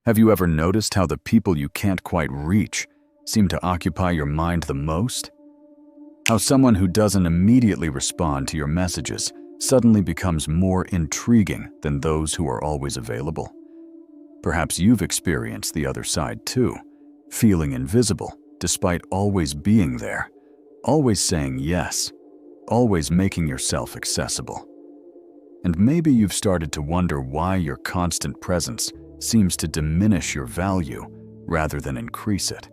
Have you ever noticed how the people you can't quite reach seem to occupy your mind the most? How someone who doesn't immediately respond to your messages suddenly becomes more intriguing than those who are always available? Perhaps you've experienced the other side too, feeling invisible despite always being there, always saying yes, always making yourself accessible. And maybe you've started to wonder why your constant presence seems to diminish your value rather than increase it.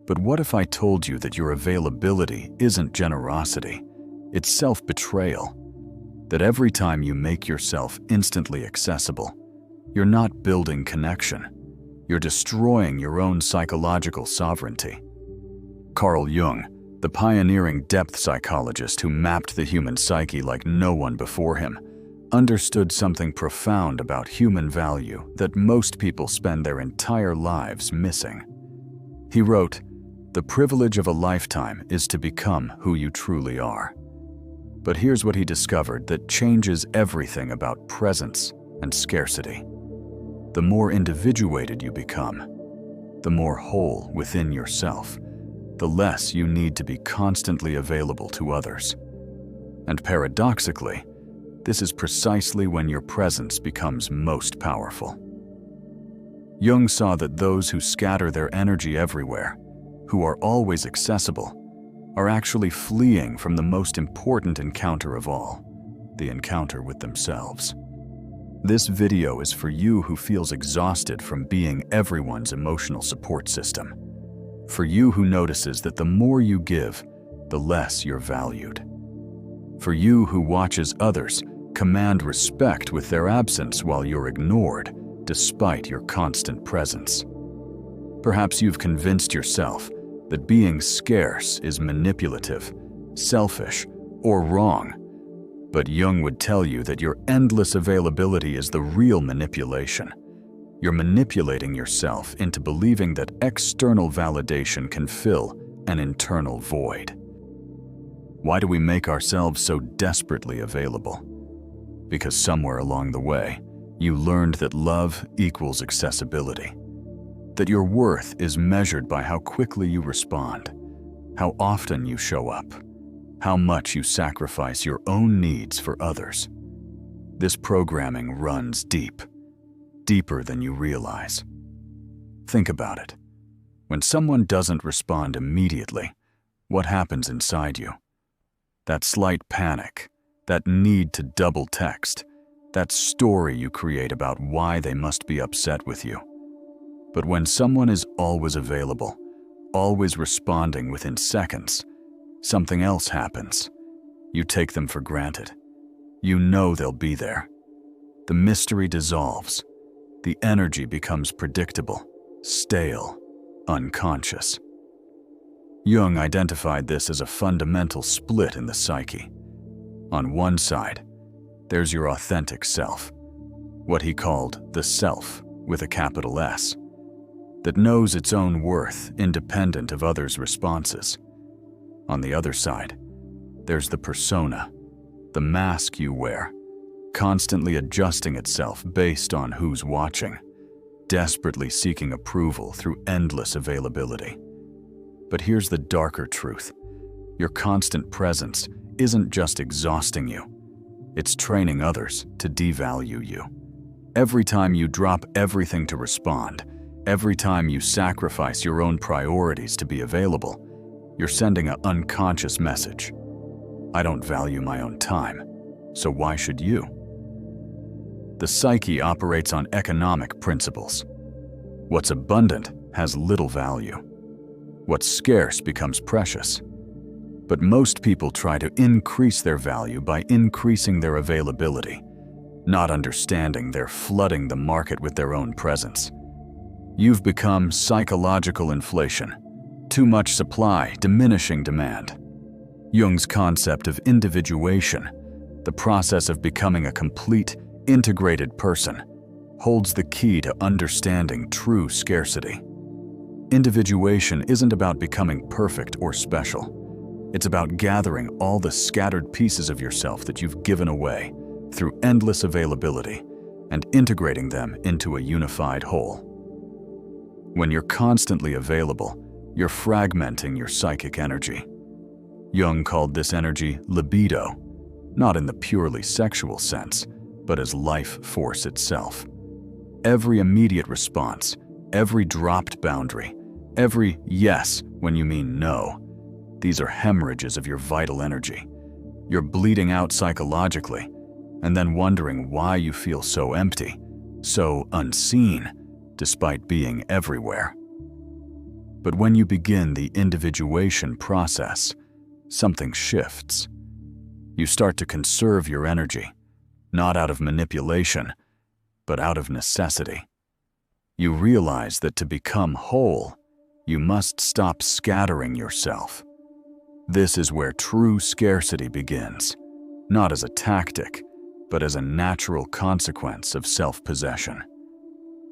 But what if I told you that your availability isn't generosity, it's self-betrayal? That every time you make yourself instantly accessible, you're not building connection, you're destroying your own psychological sovereignty. Carl Jung, the pioneering depth psychologist who mapped the human psyche like no one before him, understood something profound about human value that most people spend their entire lives missing. He wrote, "The privilege of a lifetime is to become who you truly are." But here's what he discovered that changes everything about presence and scarcity. The more individuated you become, the more whole within yourself, the less you need to be constantly available to others. And paradoxically, this is precisely when your presence becomes most powerful. Jung saw that those who scatter their energy everywhere, who are always accessible, are actually fleeing from the most important encounter of all, the encounter with themselves. This video is for you who feels exhausted from being everyone's emotional support system. For you who notices that the more you give, the less you're valued. For you who watches others command respect with their absence while you're ignored despite your constant presence. Perhaps you've convinced yourself that being scarce is manipulative, selfish, or wrong. But Jung would tell you that your endless availability is the real manipulation. You're manipulating yourself into believing that external validation can fill an internal void. Why do we make ourselves so desperately available? Because somewhere along the way, you learned that love equals accessibility. That your worth is measured by how quickly you respond, how often you show up, how much you sacrifice your own needs for others. This programming runs deep, deeper than you realize. Think about it. When someone doesn't respond immediately, what happens inside you? That slight panic, that need to double text, that story you create about why they must be upset with you. But when someone is always available, always responding within seconds, something else happens. You take them for granted. You know they'll be there. The mystery dissolves. The energy becomes predictable, stale, unconscious. Jung identified this as a fundamental split in the psyche. On one side, there's your authentic self, what he called the self with a capital S, that knows its own worth independent of others' responses. On the other side, there's the persona, the mask you wear, constantly adjusting itself based on who's watching, desperately seeking approval through endless availability. But here's the darker truth. Your constant presence isn't just exhausting you, it's training others to devalue you. Every time you drop everything to respond, every time you sacrifice your own priorities to be available, you're sending an unconscious message. I don't value my own time, so why should you? The psyche operates on economic principles. What's abundant has little value. What's scarce becomes precious. But most people try to increase their value by increasing their availability, not understanding they're flooding the market with their own presence. You've become psychological inflation. Too much supply, diminishing demand. Jung's concept of individuation, the process of becoming a complete, integrated person, holds the key to understanding true scarcity. Individuation isn't about becoming perfect or special. It's about gathering all the scattered pieces of yourself that you've given away through endless availability and integrating them into a unified whole. When you're constantly available, you're fragmenting your psychic energy. Jung called this energy libido, not in the purely sexual sense, but as life force itself. Every immediate response, every dropped boundary, every yes when you mean no, these are hemorrhages of your vital energy. You're bleeding out psychologically, and then wondering why you feel so empty, so unseen, despite being everywhere. But when you begin the individuation process, something shifts. You start to conserve your energy, not out of manipulation, but out of necessity. You realize that to become whole, you must stop scattering yourself. This is where true scarcity begins, not as a tactic, but as a natural consequence of self-possession.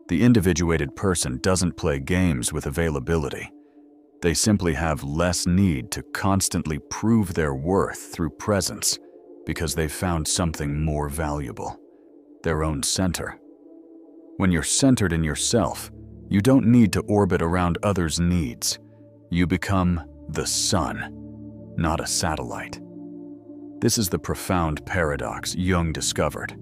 The individuated person doesn't play games with availability. They simply have less need to constantly prove their worth through presence because they've found something more valuable, their own center. When you're centered in yourself, you don't need to orbit around others' needs. You become the sun, not a satellite. This is the profound paradox Jung discovered.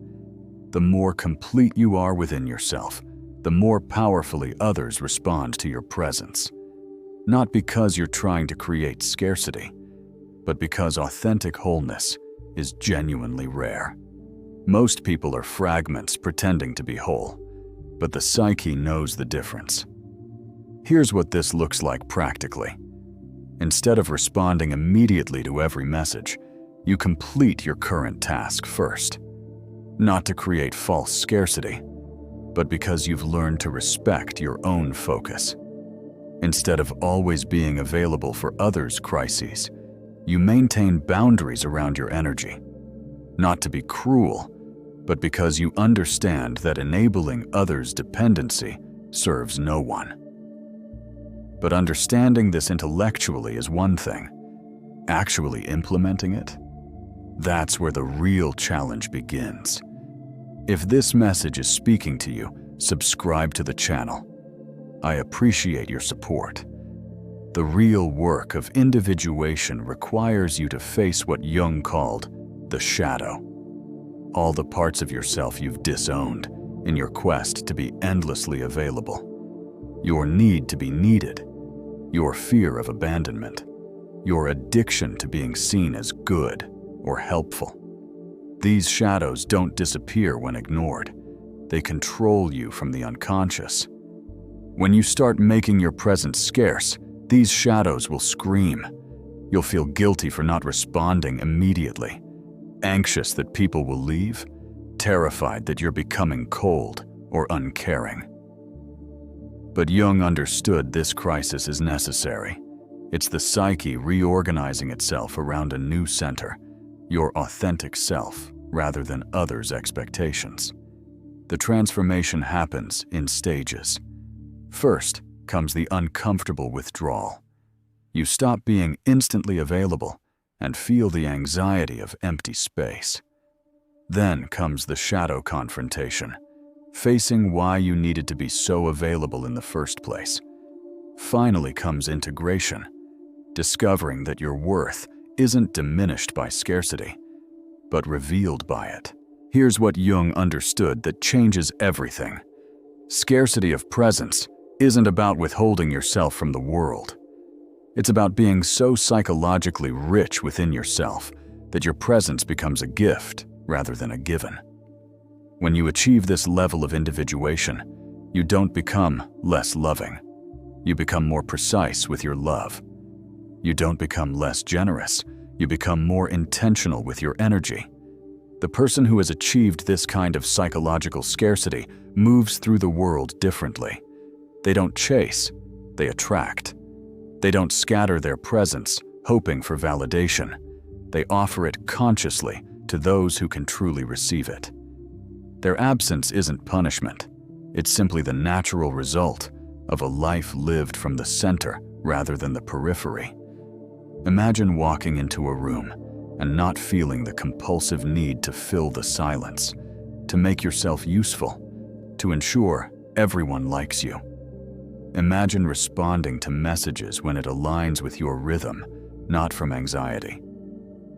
The more complete you are within yourself, the more powerfully others respond to your presence. Not because you're trying to create scarcity, but because authentic wholeness is genuinely rare. Most people are fragments pretending to be whole, but the psyche knows the difference. Here's what this looks like practically. Instead of responding immediately to every message, you complete your current task first. Not to create false scarcity, but because you've learned to respect your own focus. Instead of always being available for others' crises, you maintain boundaries around your energy. Not to be cruel, but because you understand that enabling others' dependency serves no one. But understanding this intellectually is one thing. Actually implementing it? That's where the real challenge begins. If this message is speaking to you, subscribe to the channel. I appreciate your support. The real work of individuation requires you to face what Jung called the shadow. All the parts of yourself you've disowned in your quest to be endlessly available. Your need to be needed, your fear of abandonment, your addiction to being seen as good or helpful. These shadows don't disappear when ignored. They control you from the unconscious. When you start making your presence scarce, these shadows will scream. You'll feel guilty for not responding immediately, anxious that people will leave, terrified that you're becoming cold or uncaring. But Jung understood this crisis is necessary. It's the psyche reorganizing itself around a new center, your authentic self, rather than others' expectations. The transformation happens in stages. First comes the uncomfortable withdrawal. You stop being instantly available and feel the anxiety of empty space. Then comes the shadow confrontation, facing why you needed to be so available in the first place. Finally comes integration, discovering that your worth isn't diminished by scarcity, but revealed by it. Here's what Jung understood that changes everything. Scarcity of presence isn't about withholding yourself from the world. It's about being so psychologically rich within yourself that your presence becomes a gift rather than a given. When you achieve this level of individuation, you don't become less loving. You become more precise with your love. You don't become less generous. You become more intentional with your energy. The person who has achieved this kind of psychological scarcity moves through the world differently. They don't chase, they attract. They don't scatter their presence, hoping for validation. They offer it consciously to those who can truly receive it. Their absence isn't punishment. It's simply the natural result of a life lived from the center rather than the periphery. Imagine walking into a room and not feeling the compulsive need to fill the silence, to make yourself useful, to ensure everyone likes you. Imagine responding to messages when it aligns with your rhythm, not from anxiety.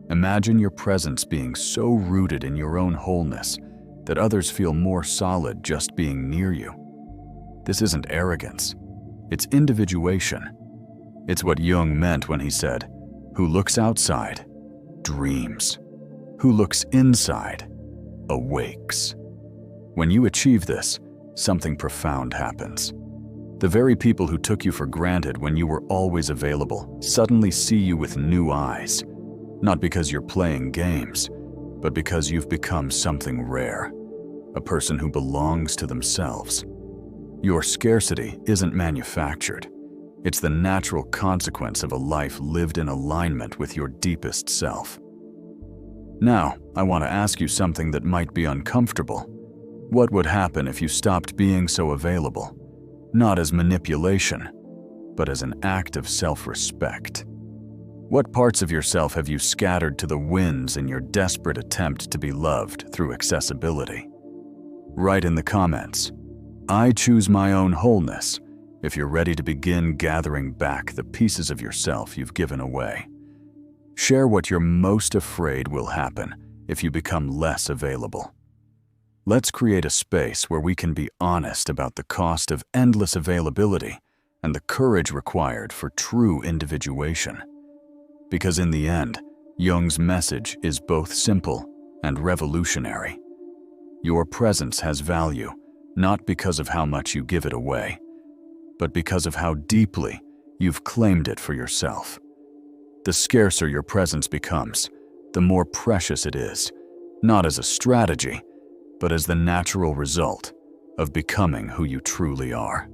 Imagine your presence being so rooted in your own wholeness that others feel more solid just being near you. This isn't arrogance. It's individuation. It's what Jung meant when he said, "Who looks outside, dreams. Who looks inside, awakes." When you achieve this, something profound happens. The very people who took you for granted when you were always available suddenly see you with new eyes, not because you're playing games, but because you've become something rare, a person who belongs to themselves. Your scarcity isn't manufactured. It's the natural consequence of a life lived in alignment with your deepest self. Now, I want to ask you something that might be uncomfortable. What would happen if you stopped being so available? Not as manipulation, but as an act of self-respect. What parts of yourself have you scattered to the winds in your desperate attempt to be loved through accessibility? Write in the comments, "I choose my own wholeness," if you're ready to begin gathering back the pieces of yourself you've given away. Share what you're most afraid will happen if you become less available. Let's create a space where we can be honest about the cost of endless availability and the courage required for true individuation. Because in the end, Jung's message is both simple and revolutionary. Your presence has value, not because of how much you give it away, but because of how deeply you've claimed it for yourself. The scarcer your presence becomes, the more precious it is, not as a strategy, but as the natural result of becoming who you truly are.